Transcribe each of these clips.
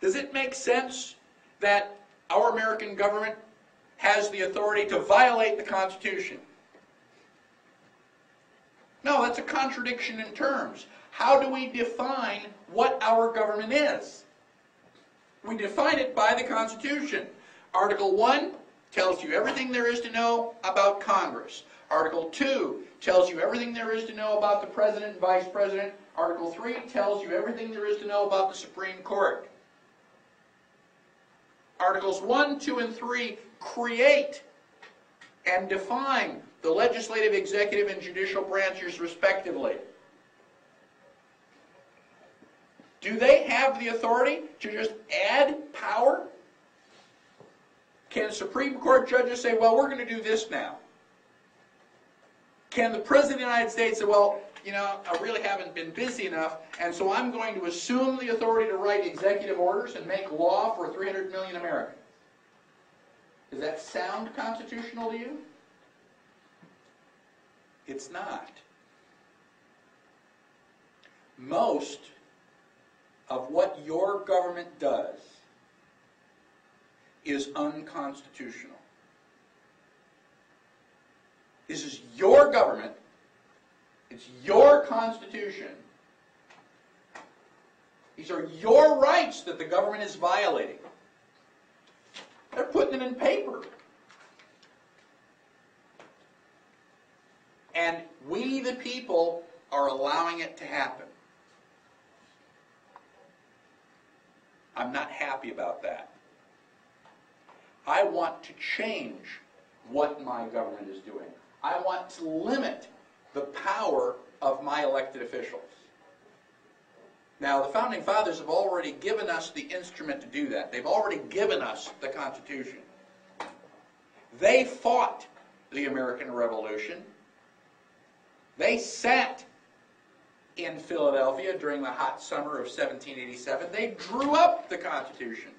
Does it make sense that our American government has the authority to violate the Constitution? No, that's a contradiction in terms. How do we define what our government is? We define it by the Constitution. Article 1 tells you everything there is to know about Congress. Article 2 tells you everything there is to know about the President and Vice President. Article 3 tells you everything there is to know about the Supreme Court. Articles 1, 2, and 3 create and define the legislative, executive, and judicial branches respectively. Do they have the authority to just add power? Can Supreme Court judges say, well, we're going to do this now? Can the President of the United States say, well, you know, I really haven't been busy enough, and so I'm going to assume the authority to write executive orders and make law for 300 million Americans? Does that sound constitutional to you? It's not. Most of what your government does is unconstitutional. This is your government. It's your Constitution. These are your rights that the government is violating. They're putting it in paper. And we, the people, are allowing it to happen. I'm not happy about that. I want to change what my government is doing. I want to limit the power of my elected officials. Now, the Founding Fathers have already given us the instrument to do that. They've already given us the Constitution. They fought the American Revolution. They sat in Philadelphia during the hot summer of 1787. They drew up the Constitution.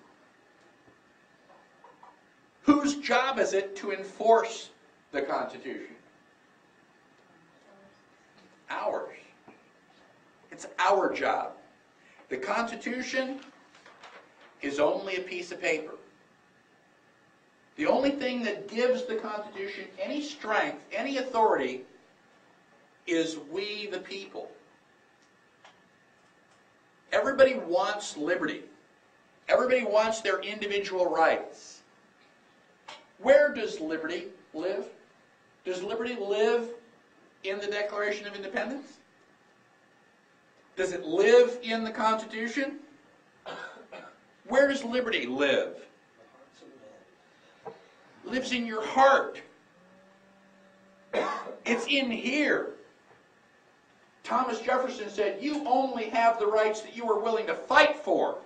Whose job is it to enforce the Constitution? Ours. It's our job. The Constitution is only a piece of paper. The only thing that gives the Constitution any strength, any authority, is we the people. Everybody wants liberty. Everybody wants their individual rights. Where does liberty live? Does liberty live in the Declaration of Independence? Does it live in the Constitution? Where does liberty live? It lives in your heart. It's in here. Thomas Jefferson said, you only have the rights that you are willing to fight for.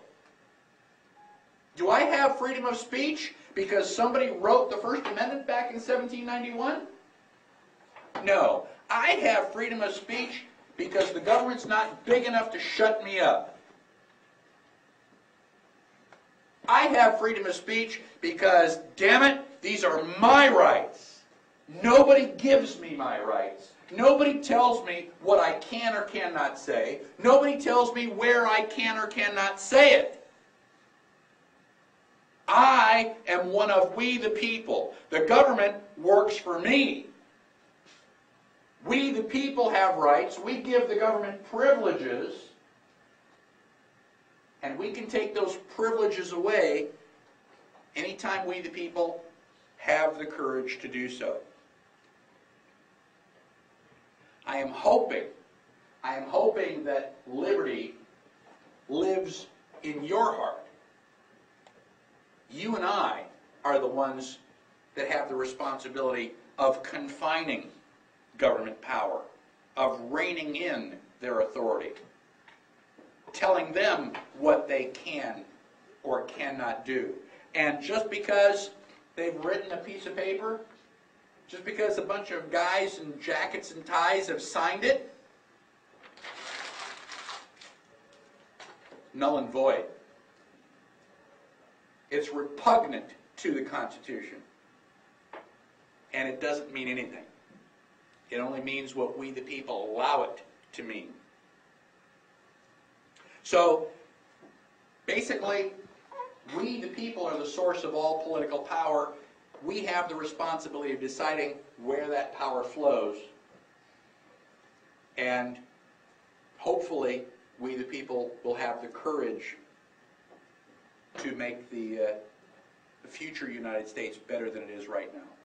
Do I have freedom of speech because somebody wrote the First Amendment back in 1791? No. I have freedom of speech because the government's not big enough to shut me up. I have freedom of speech because, damn it, these are my rights. Nobody gives me my rights. Nobody tells me what I can or cannot say. Nobody tells me where I can or cannot say it. I am one of we the people. The government works for me. We the people have rights. We give the government privileges. And we can take those privileges away anytime we the people have the courage to do so. I am hoping that liberty lives in your heart. You and I are the ones that have the responsibility of confining government power, of reining in their authority, telling them what they can or cannot do. And just because they've written a piece of paper, just because a bunch of guys in jackets and ties have signed it, null and void. It's repugnant to the Constitution. And it doesn't mean anything. It only means what we the people allow it to mean. So, basically, We, the people, are the source of all political power. We have the responsibility of deciding where that power flows. And hopefully, we, the people, will have the courage to make the future United States better than it is right now.